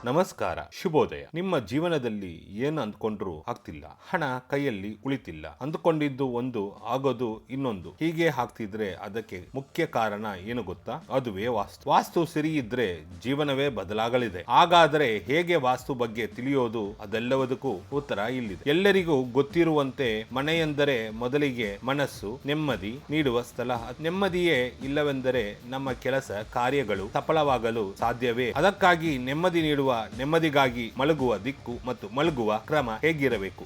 ನಮಸ್ಕಾರ, ಶುಭೋದಯ. ನಿಮ್ಮ ಜೀವನದಲ್ಲಿ ಏನು ಅಂದ್ಕೊಂಡ್ರು ಆಗ್ತಿಲ್ಲ, ಹಣ ಕೈಯಲ್ಲಿ ಉಳಿತಿಲ್ಲ, ಅಂದ್ಕೊಂಡಿದ್ದು ಒಂದು ಆಗೋದು ಇನ್ನೊಂದು, ಹೀಗೆ ಆಗ್ತಿದ್ರೆ ಅದಕ್ಕೆ ಮುಖ್ಯ ಕಾರಣ ಏನು ಗೊತ್ತಾ? ಅದುವೇ ವಾಸ್ತು. ವಾಸ್ತು ಸರಿ ಇದ್ರೆ ಜೀವನವೇ ಬದಲಾಗಲಿದೆ. ಹಾಗಾದರೆ ಹೇಗೆ ವಾಸ್ತು ಬಗ್ಗೆ ತಿಳಿಯೋದು? ಅದೆಲ್ಲವದಕ್ಕೂ ಉತ್ತರ ಇಲ್ಲಿದೆ. ಎಲ್ಲರಿಗೂ ಗೊತ್ತಿರುವಂತೆ ಮನೆಯೆಂದರೆ ಮೊದಲಿಗೆ ಮನಸ್ಸು ನೆಮ್ಮದಿ ನೀಡುವ ಸ್ಥಳ. ನೆಮ್ಮದಿಯೇ ಇಲ್ಲವೆಂದರೆ ನಮ್ಮ ಕೆಲಸ ಕಾರ್ಯಗಳು ಸಫಲವಾಗಲು ಸಾಧ್ಯವೇ? ಅದಕ್ಕಾಗಿ ನೆಮ್ಮದಿ ನೀಡುವ, ನೆಮ್ಮದಿಗಾಗಿ ಮಲಗುವ ದಿಕ್ಕು ಮತ್ತು ಮಲಗುವ ಕ್ರಮ ಹೇಗಿರಬೇಕು?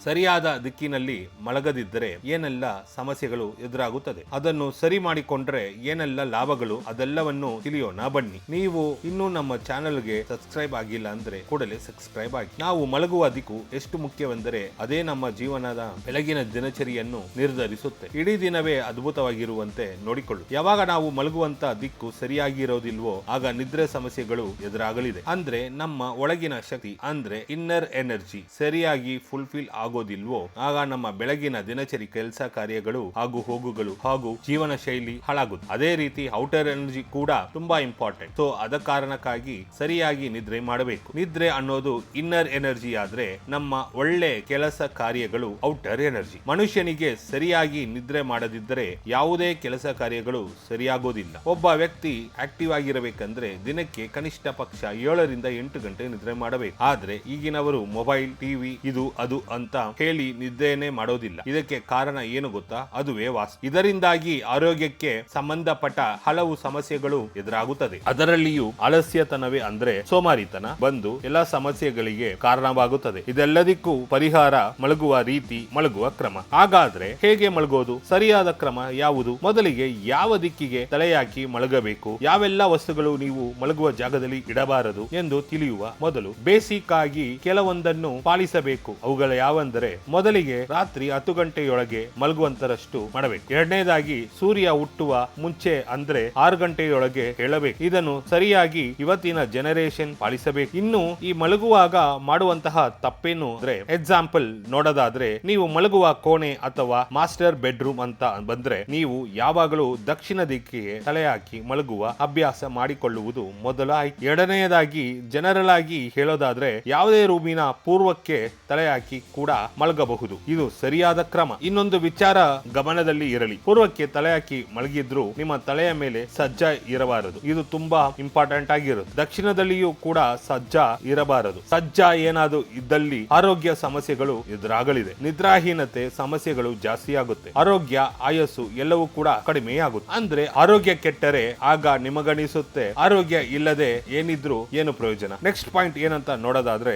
ಸರಿಯಾದ ದಿಕ್ಕಿನಲ್ಲಿ ಮಲಗದಿದ್ದರೆ ಏನೆಲ್ಲ ಸಮಸ್ಯೆಗಳು ಎದುರಾಗುತ್ತದೆ, ಅದನ್ನು ಸರಿ ಮಾಡಿಕೊಂಡ್ರೆ ಏನೆಲ್ಲ ಲಾಭಗಳು, ಅದೆಲ್ಲವನ್ನು ತಿಳಿಯೋಣ ಬನ್ನಿ. ನೀವು ಇನ್ನೂ ನಮ್ಮ ಚಾನೆಲ್ಗೆ ಸಬ್ಸ್ಕ್ರೈಬ್ ಆಗಿಲ್ಲ ಅಂದ್ರೆ ಕೂಡಲೇ ಸಬ್ಸ್ಕ್ರೈಬ್ ಆಗಿ. ನಾವು ಮಲಗುವ ದಿಕ್ಕು ಎಷ್ಟು ಮುಖ್ಯವೆಂದರೆ ಅದೇ ನಮ್ಮ ಜೀವನದ ಬೆಳಗಿನ ದಿನಚರಿಯನ್ನು ನಿರ್ಧರಿಸುತ್ತೆ. ಇಡೀ ದಿನವೇ ಅದ್ಭುತವಾಗಿರುವಂತೆ ನೋಡಿಕೊಳ್ಳು. ಯಾವಾಗ ನಾವು ಮಲಗುವಂತ ದಿಕ್ಕು ಸರಿಯಾಗಿರೋದಿಲ್ವೋ ಆಗ ನಿದ್ರೆ ಸಮಸ್ಯೆಗಳು ಎದುರಾಗಲಿದೆ. ಅಂದ್ರೆ ನಮ್ಮ ಒಳಗಿನ ಶಕ್ತಿ ಅಂದ್ರೆ ಇನ್ನರ್ ಎನರ್ಜಿ ಸರಿಯಾಗಿ ಫುಲ್ಫಿಲ್ ಆಗೋದಿಲ್ವೋ ಆಗ ನಮ್ಮ ಬೆಳಗಿನ ದಿನಚರಿ ಕೆಲಸ ಕಾರ್ಯಗಳು ಹಾಗೂ ಹೋಗುಗಳು ಹಾಗೂ ಜೀವನ ಶೈಲಿ ಹಾಳಾಗುತ್ತೆ. ಅದೇ ರೀತಿ ಔಟರ್ ಎನರ್ಜಿ ಕೂಡ ತುಂಬಾ ಇಂಪಾರ್ಟೆಂಟ್. ಸೊ ಅದ ಕಾರಣಕ್ಕಾಗಿ ಸರಿಯಾಗಿ ನಿದ್ರೆ ಮಾಡಬೇಕು. ನಿದ್ರೆ ಅನ್ನೋದು ಇನ್ನರ್ ಎನರ್ಜಿ ಆದ್ರೆ ನಮ್ಮ ಒಳ್ಳೆ ಕೆಲಸ ಕಾರ್ಯಗಳು ಔಟರ್ ಎನರ್ಜಿ. ಮನುಷ್ಯನಿಗೆ ಸರಿಯಾಗಿ ನಿದ್ರೆ ಮಾಡದಿದ್ದರೆ ಯಾವುದೇ ಕೆಲಸ ಕಾರ್ಯಗಳು ಸರಿಯಾಗೋದಿಲ್ಲ. ಒಬ್ಬ ವ್ಯಕ್ತಿ ಆಕ್ಟಿವ್ ಆಗಿರಬೇಕಂದ್ರೆ ದಿನಕ್ಕೆ ಕನಿಷ್ಠ ಪಕ್ಷ 7 ರಿಂದ 8 ಗಂಟೆ ನಿದ್ರೆ ಮಾಡಬೇಕು. ಆದ್ರೆ ಈಗಿನವರು ಮೊಬೈಲ್, ಟಿವಿ, ಇದು ಅದು ಅಂತ ಹೇಳಿ ನಿದ್ದೆನೇ ಮಾಡೋದಿಲ್ಲ. ಇದಕ್ಕೆ ಕಾರಣ ಏನು ಗೊತ್ತಾ? ಅದುವೇ ವಾಸ್ತು. ಇದರಿಂದಾಗಿ ಆರೋಗ್ಯಕ್ಕೆ ಸಂಬಂಧಪಟ್ಟ ಹಲವು ಸಮಸ್ಯೆಗಳು ಎದುರಾಗುತ್ತದೆ. ಅದರಲ್ಲಿಯೂ ಆಲಸ್ಯತನವೇ ಅಂದ್ರೆ ಸೋಮಾರಿತನ ಬಂದು ಎಲ್ಲಾ ಸಮಸ್ಯೆಗಳಿಗೆ ಕಾರಣವಾಗುತ್ತದೆ. ಇದೆಲ್ಲದಕ್ಕೂ ಪರಿಹಾರ ಮಲಗುವ ರೀತಿ, ಮಲಗುವ ಕ್ರಮ. ಹಾಗಾದ್ರೆ ಹೇಗೆ ಮಲಗೋದು? ಸರಿಯಾದ ಕ್ರಮ ಯಾವುದು? ಮೊದಲಿಗೆ ಯಾವ ದಿಕ್ಕಿಗೆ ತಲೆಯಾಕಿ ಮಲಗಬೇಕು, ಯಾವೆಲ್ಲ ವಸ್ತುಗಳು ನೀವು ಮಲಗುವ ಜಾಗದಲ್ಲಿ ಇಡಬಾರದು ಎಂದು ತಿಳಿಯುವ ಮೊದಲು ಬೇಸಿಕ್ ಆಗಿ ಕೆಲವೊಂದನ್ನು ಪಾಲಿಸಬೇಕು. ಅವುಗಳ ಯಾವೆಂದರೆ, ಮೊದಲಿಗೆ ರಾತ್ರಿ 10 ಗಂಟೆಯೊಳಗೆ ಮಲಗುವಂತರಷ್ಟು ಮಾಡಬೇಕು. ಎರಡನೇದಾಗಿ ಸೂರ್ಯ ಹುಟ್ಟುವ ಮುಂಚೆ ಅಂದ್ರೆ 6 ಗಂಟೆಯೊಳಗೆ ಹೇಳಬೇಕು. ಇದನ್ನು ಸರಿಯಾಗಿ ಇವತ್ತಿನ ಜನರೇಷನ್ ಪಾಲಿಸಬೇಕು. ಇನ್ನು ಈ ಮಲಗುವಾಗ ಮಾಡುವಂತಹ ತಪ್ಪೇನು ಅಂದ್ರೆ, ಎಕ್ಸಾಂಪಲ್ ನೋಡೋದಾದ್ರೆ, ನೀವು ಮಲಗುವ ಕೋಣೆ ಅಥವಾ ಮಾಸ್ಟರ್ ಬೆಡ್ರೂಮ್ ಅಂತ ಬಂದ್ರೆ ನೀವು ಯಾವಾಗಲೂ ದಕ್ಷಿಣ ದಿಕ್ಕಿಗೆ ತಲೆ ಹಾಕಿ ಮಲಗುವ ಅಭ್ಯಾಸ ಮಾಡಿಕೊಳ್ಳುವುದು ಮೊದಲ ಆಯ್ಕೆ. ಎರಡನೆಯದಾಗಿ ಜನರಲ್ ಆಗಿ ಹೇಳೋದಾದ್ರೆ, ಯಾವುದೇ ರೂಮಿನ ಪೂರ್ವಕ್ಕೆ ತಲೆ ಹಾಕಿ ಕೂಡ ಮಲಗಬಹುದು. ಇದು ಸರಿಯಾದ ಕ್ರಮ. ಇನ್ನೊಂದು ವಿಚಾರ ಗಮನದಲ್ಲಿ ಇರಲಿ, ಪೂರ್ವಕ್ಕೆ ತಲೆ ಹಾಕಿ ಮಲಗಿದ್ರು ನಿಮ್ಮ ತಲೆಯ ಮೇಲೆ ಸಜ್ಜ ಇರಬಾರದು. ಇದು ತುಂಬಾ ಇಂಪಾರ್ಟೆಂಟ್ ಆಗಿರುತ್ತೆ. ದಕ್ಷಿಣದಲ್ಲಿಯೂ ಕೂಡ ಸಜ್ಜ ಇರಬಾರದು. ಸಜ್ಜ ಏನಾದ್ರು ಇದ್ದಲ್ಲಿ ಆರೋಗ್ಯ ಸಮಸ್ಯೆಗಳು ಎದುರಾಗಲಿದೆ. ನಿದ್ರಾಹೀನತೆ ಸಮಸ್ಯೆಗಳು ಜಾಸ್ತಿ ಆಗುತ್ತೆ. ಆರೋಗ್ಯ, ಆಯಸ್ಸು ಎಲ್ಲವೂ ಕೂಡ ಕಡಿಮೆ ಆಗುತ್ತೆ. ಅಂದ್ರೆ ಆರೋಗ್ಯ ಕೆಟ್ಟರೆ ಆಗ ನಿಮಗನಿಸುತ್ತೆ ಆರೋಗ್ಯ ಇಲ್ಲದೆ ಏನಿದ್ರು ಏನು ಪ್ರಯೋಜನ. ನೆಕ್ಸ್ಟ್ ಪಾಯಿಂಟ್ ಏನಂತ ನೋಡೋದಾದ್ರೆ,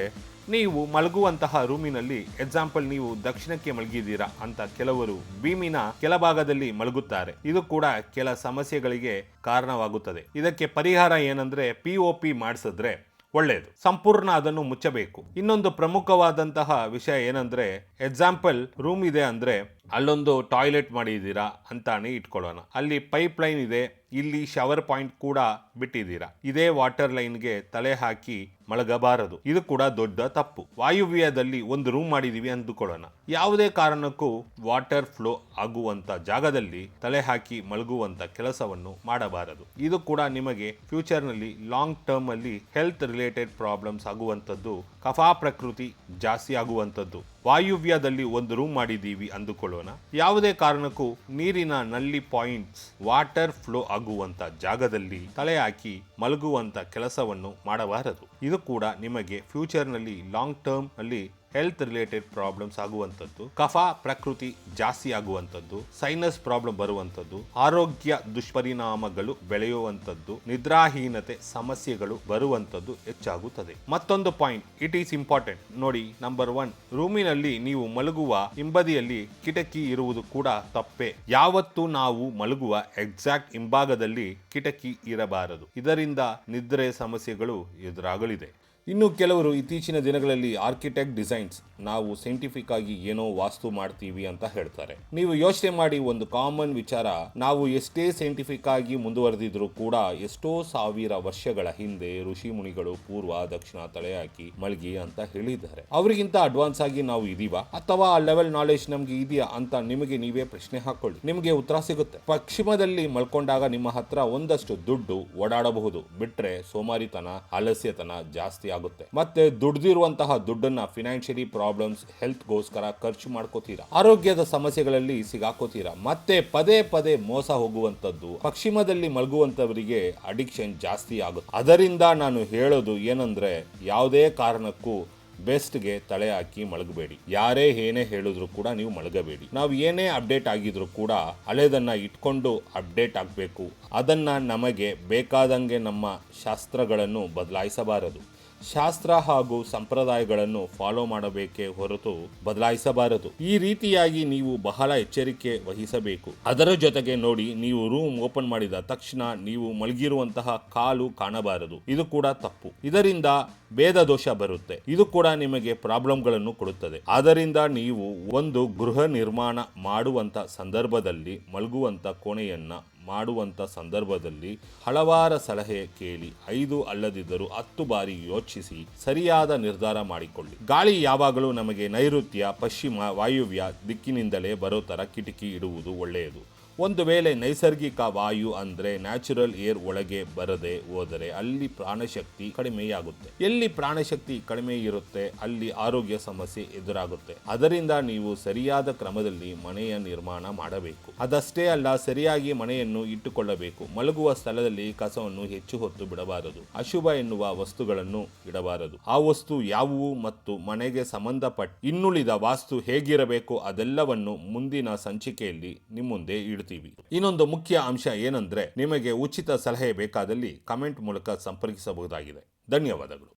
ನೀವು ಮಲಗುವಂತಹ ರೂಮಿನಲ್ಲಿ ಎಕ್ಸಾಂಪಲ್ ನೀವು ದಕ್ಷಿಣಕ್ಕೆ ಮಲಗಿದ್ದೀರಾ ಅಂತ ಕೆಲವರು ಭೀಮಿನ ಕೆಳಭಾಗದಲ್ಲಿ ಮಲಗುತ್ತಾರೆ. ಇದು ಕೂಡ ಕೆಲ ಸಮಸ್ಯೆಗಳಿಗೆ ಕಾರಣವಾಗುತ್ತದೆ. ಇದಕ್ಕೆ ಪರಿಹಾರ ಏನಂದ್ರೆ, POP ಮಾಡಿಸಿದ್ರೆ ಒಳ್ಳೆಯದು. ಸಂಪೂರ್ಣ ಅದನ್ನು ಮುಚ್ಚಬೇಕು. ಇನ್ನೊಂದು ಪ್ರಮುಖವಾದಂತಹ ವಿಷಯ ಏನಂದ್ರೆ, ಎಕ್ಸಾಂಪಲ್ ರೂಮ್ ಇದೆ ಅಂದ್ರೆ ಅಲ್ಲೊಂದು ಟಾಯ್ಲೆಟ್ ಮಾಡಿದ್ದೀರಾ ಅಂತಾನೆ ಇಟ್ಕೊಳ್ಳೋಣ. ಅಲ್ಲಿ ಪೈಪ್ ಲೈನ್ ಇದೆ, ಇಲ್ಲಿ ಶವರ್ ಪಾಯಿಂಟ್ ಕೂಡ ಬಿಟ್ಟಿದ್ದೀರಾ. ಇದೇ ವಾಟರ್ ಲೈನ್ಗೆ ತಲೆ ಹಾಕಿ ಮಲಗಬಾರದು. ಇದು ಕೂಡ ದೊಡ್ಡ ತಪ್ಪು. ವಾಯುವ್ಯದಲ್ಲಿ ಒಂದು ರೂಮ್ ಮಾಡಿದೀವಿ ಅಂದುಕೊಳ್ಳೋಣ. ಯಾವುದೇ ಕಾರಣಕ್ಕೂ ವಾಟರ್ ಫ್ಲೋ ಆಗುವಂತ ಜಾಗದಲ್ಲಿ ತಲೆ ಹಾಕಿ ಮಲಗುವಂತ ಕೆಲಸವನ್ನು ಮಾಡಬಾರದು. ಇದು ಕೂಡ ನಿಮಗೆ ಫ್ಯೂಚರ್ ನಲ್ಲಿ ಲಾಂಗ್ ಟರ್ಮ್ ಅಲ್ಲಿ ಹೆಲ್ತ್ ರಿಲೇಟೆಡ್ ಪ್ರಾಬ್ಲಮ್ಸ್ ಆಗುವಂತದ್ದು, ಕಫಾ ಪ್ರಕೃತಿ ಜಾಸ್ತಿ ಆಗುವಂತದ್ದು. ವಾಯುವ್ಯದಲ್ಲಿ ಒಂದು ರೂಮ್ ಮಾಡಿದ್ದೀವಿ ಅಂದುಕೊಳ್ಳೋಣ. ಯಾವುದೇ ಕಾರಣಕ್ಕೂ ನೀರಿನ ನಲ್ಲಿ ಪಾಯಿಂಟ್ಸ್ ವಾಟರ್ ಫ್ಲೋ ಆಗುವಂತ ಜಾಗದಲ್ಲಿ ತಲೆ ಹಾಕಿ ಮಲಗುವಂತ ಕೆಲಸವನ್ನು ಮಾಡಬಾರದು. ಇದು ಕೂಡ ನಿಮಗೆ ಫ್ಯೂಚರ್ ನಲ್ಲಿ ಲಾಂಗ್ ಟರ್ಮ್ ಅಲ್ಲಿ ಹೆಲ್ತ್ ರಿಲೇಟೆಡ್ ಪ್ರಾಬ್ಲಮ್ಸ್ ಆಗುವಂಥದ್ದು, ಕಫಾ ಪ್ರಕೃತಿ ಜಾಸ್ತಿ ಆಗುವಂಥದ್ದು, ಸೈನಸ್ ಪ್ರಾಬ್ಲಮ್ ಬರುವಂಥದ್ದು, ಆರೋಗ್ಯ ದುಷ್ಪರಿಣಾಮಗಳು ಬೆಳೆಯುವಂಥದ್ದು, ನಿದ್ರಾಹೀನತೆ ಸಮಸ್ಯೆಗಳು ಬರುವಂಥದ್ದು ಹೆಚ್ಚಾಗುತ್ತದೆ. ಮತ್ತೊಂದು ಪಾಯಿಂಟ್, ಇಟ್ ಈಸ್ ಇಂಪಾರ್ಟೆಂಟ್ ನೋಡಿ. ನಂಬರ್ 1, ರೂಮಿನಲ್ಲಿ ನೀವು ಮಲಗುವ ಹಿಂಬದಿಯಲ್ಲಿ ಕಿಟಕಿ ಇರುವುದು ಕೂಡ ತಪ್ಪೆ. ಯಾವತ್ತು ನಾವು ಮಲಗುವ ಎಕ್ಸಾಕ್ಟ್ ಹಿಂಭಾಗದಲ್ಲಿ ಕಿಟಕಿ ಇರಬಾರದು. ಇದರಿಂದ ನಿದ್ರೆ ಸಮಸ್ಯೆಗಳು ಎದುರಾಗಲಿದೆ. ಇನ್ನು ಕೆಲವರು ಇತ್ತೀಚಿನ ದಿನಗಳಲ್ಲಿ ಆರ್ಕಿಟೆಕ್ಟ್ ಡಿಸೈನ್ಸ್ ನಾವು ಸೈಂಟಿಫಿಕ್ ಆಗಿ ಏನೋ ವಾಸ್ತು ಮಾಡ್ತೀವಿ ಅಂತ ಹೇಳ್ತಾರೆ. ನೀವು ಯೋಚನೆ ಮಾಡಿ, ಒಂದು ಕಾಮನ್ ವಿಚಾರ, ನಾವು ಎಷ್ಟೇ ಸೈಂಟಿಫಿಕ್ ಆಗಿ ಮುಂದುವರೆದಿದ್ರು ಕೂಡ ಎಷ್ಟೋ ಸಾವಿರ ವರ್ಷಗಳ ಹಿಂದೆ ಋಷಿ ಮುನಿಗಳು ಪೂರ್ವ ದಕ್ಷಿಣ ತಲೆ ಹಾಕಿ ಮಲ್ಗಿ ಅಂತ ಹೇಳಿದ್ದಾರೆ. ಅವರಿಗಿಂತ ಅಡ್ವಾನ್ಸ್ ಆಗಿ ನಾವು ಇದೀವಾ ಅಥವಾ ಆ ಲೆವೆಲ್ ನಾಲೆಜ್ ನಮ್ಗೆ ಇದೆಯಾ ಅಂತ ನಿಮಗೆ ನೀವೇ ಪ್ರಶ್ನೆ ಹಾಕೊಳ್ಳಿ. ನಿಮಗೆ ಉತ್ತರ ಸಿಗುತ್ತೆ. ಪಶ್ಚಿಮದಲ್ಲಿ ಮಲ್ಕೊಂಡಾಗ ನಿಮ್ಮ ಹತ್ರ ಒಂದಷ್ಟು ದುಡ್ಡು ಓಡಾಡಬಹುದು, ಬಿಟ್ರೆ ಸೋಮಾರಿತನ ಆಲಸ್ಯತನ ಜಾಸ್ತಿ ಆಗುತ್ತೆ. ಮತ್ತೆ ದುಡ್ದಿರುವಂತಹ ದುಡ್ಡನ್ನ ಫಿನಾನ್ಷಿಯಲಿ ಪ್ರಾಬ್ಲಮ್ಸ್, ಹೆಲ್ತ್ ಗೋಸ್ಕರ ಖರ್ಚು ಮಾಡ್ಕೋತೀರಾ, ಆರೋಗ್ಯದ ಸಮಸ್ಯೆಗಳಲ್ಲಿ ಸಿಗಾಕೋತೀರಾ, ಮತ್ತೆ ಪದೇ ಪದೇ ಮೋಸ ಹೋಗುವಂತದ್ದು. ಪಶ್ಚಿಮದಲ್ಲಿ ಮಲಗುವಂತವರಿಗೆ ಅಡಿಕ್ಷನ್ ಜಾಸ್ತಿ ಆಗುತ್ತೆ. ಅದರಿಂದ ನಾನು ಹೇಳೋದು ಏನಂದ್ರೆ, ಯಾವುದೇ ಕಾರಣಕ್ಕೂ ಬೆಸ್ಟ್ಗೆ ತಲೆ ಹಾಕಿ ಮಲಗಬೇಡಿ. ಯಾರೇ ಏನೇ ಹೇಳಿದ್ರು ಕೂಡ ನೀವು ಮಲಗಬೇಡಿ. ನಾವು ಏನೇ ಅಪ್ಡೇಟ್ ಆಗಿದ್ರು ಕೂಡ ಹಳೆದನ್ನ ಇಟ್ಕೊಂಡು ಅಪ್ಡೇಟ್ ಆಗಬೇಕು. ಅದನ್ನ ನಮಗೆ ಬೇಕಾದಂಗೆ ನಮ್ಮ ಶಾಸ್ತ್ರಗಳನ್ನು ಬದಲಾಯಿಸಬಾರದು. ಶಾಸ್ತ್ರ ಹಾಗೂ ಸಂಪ್ರದಾಯಗಳನ್ನು ಫಾಲೋ ಮಾಡಬೇಕೇ ಹೊರತು ಬದಲಾಯಿಸಬಾರದು. ಈ ರೀತಿಯಾಗಿ ನೀವು ಬಹಳ ಎಚ್ಚರಿಕೆ ವಹಿಸಬೇಕು. ಅದರ ಜೊತೆಗೆ ನೋಡಿ, ನೀವು ರೂಮ್ ಓಪನ್ ಮಾಡಿದ ತಕ್ಷಣ ನೀವು ಮಲಗಿರುವಂತಹ ಕಾಲು ಕಾಣಬಾರದು. ಇದು ಕೂಡ ತಪ್ಪು. ಇದರಿಂದ ಭೇದ ದೋಷ ಬರುತ್ತೆ. ಇದು ಕೂಡ ನಿಮಗೆ ಪ್ರಾಬ್ಲಮ್ಗಳನ್ನು ಕೊಡುತ್ತದೆ. ಆದ್ದರಿಂದ ನೀವು ಒಂದು ಗೃಹ ನಿರ್ಮಾಣ ಮಾಡುವಂತ ಸಂದರ್ಭದಲ್ಲಿ, ಮಲಗುವಂತ ಕೋಣೆಯನ್ನ ಮಾಡುವಂತ ಸಂದರ್ಭದಲ್ಲಿ ಹಲವಾರು ಸಲಹೆ ಕೇಳಿ 5 ಅಲ್ಲದಿದ್ದರೂ 10 ಬಾರಿ ಯೋಚಿಸಿ ಸರಿಯಾದ ನಿರ್ಧಾರ ಮಾಡಿಕೊಳ್ಳಿ. ಗಾಳಿ ಯಾವಾಗಲೂ ನಮಗೆ ನೈಋತ್ಯ, ಪಶ್ಚಿಮ, ವಾಯುವ್ಯ ದಿಕ್ಕಿನಿಂದಲೇ ಬರೋ ತರ ಕಿಟಕಿ ಇಡುವುದು ಒಳ್ಳೆಯದು. ಒಂದು ವೇಳೆ ನೈಸರ್ಗಿಕ ವಾಯು ಅಂದ್ರೆ ನ್ಯಾಚುರಲ್ ಏರ್ ಒಳಗೆ ಬರದೆ ಹೋದರೆ ಅಲ್ಲಿ ಪ್ರಾಣಶಕ್ತಿ ಕಡಿಮೆಯಾಗುತ್ತೆ. ಎಲ್ಲಿ ಪ್ರಾಣಶಕ್ತಿ ಕಡಿಮೆ ಇರುತ್ತೆ ಅಲ್ಲಿ ಆರೋಗ್ಯ ಸಮಸ್ಯೆ ಎದುರಾಗುತ್ತೆ. ಅದರಿಂದ ನೀವು ಸರಿಯಾದ ಕ್ರಮದಲ್ಲಿ ಮನೆಯ ನಿರ್ಮಾಣ ಮಾಡಬೇಕು. ಅದಷ್ಟೇ ಅಲ್ಲ, ಸರಿಯಾಗಿ ಮನೆಯನ್ನು ಇಟ್ಟುಕೊಳ್ಳಬೇಕು. ಮಲಗುವ ಸ್ಥಳದಲ್ಲಿ ಕಸವನ್ನು ಹೆಚ್ಚು ಹೊತ್ತು ಬಿಡಬಾರದು. ಅಶುಭ ಎನ್ನುವ ವಸ್ತುಗಳನ್ನು ಇಡಬಾರದು. ಆ ವಸ್ತು ಯಾವುವು ಮತ್ತು ಮನೆಗೆ ಸಂಬಂಧಪಟ್ಟ ಇನ್ನುಳಿದ ವಾಸ್ತು ಹೇಗಿರಬೇಕು ಅದೆಲ್ಲವನ್ನು ಮುಂದಿನ ಸಂಚಿಕೆಯಲ್ಲಿ ನಿಮ್ಮ ಮುಂದೆ ಇಡ್ತೀವಿ. ಇನ್ನೊಂದು ಮುಖ್ಯ ಅಂಶ ಏನಂದ್ರೆ, ನಿಮಗೆ ಉಚಿತ ಸಲಹೆ ಬೇಕಾದಲ್ಲಿ ಕಮೆಂಟ್ ಮೂಲಕ ಸಂಪರ್ಕಿಸಬಹುದಾಗಿದೆ. ಧನ್ಯವಾದಗಳು.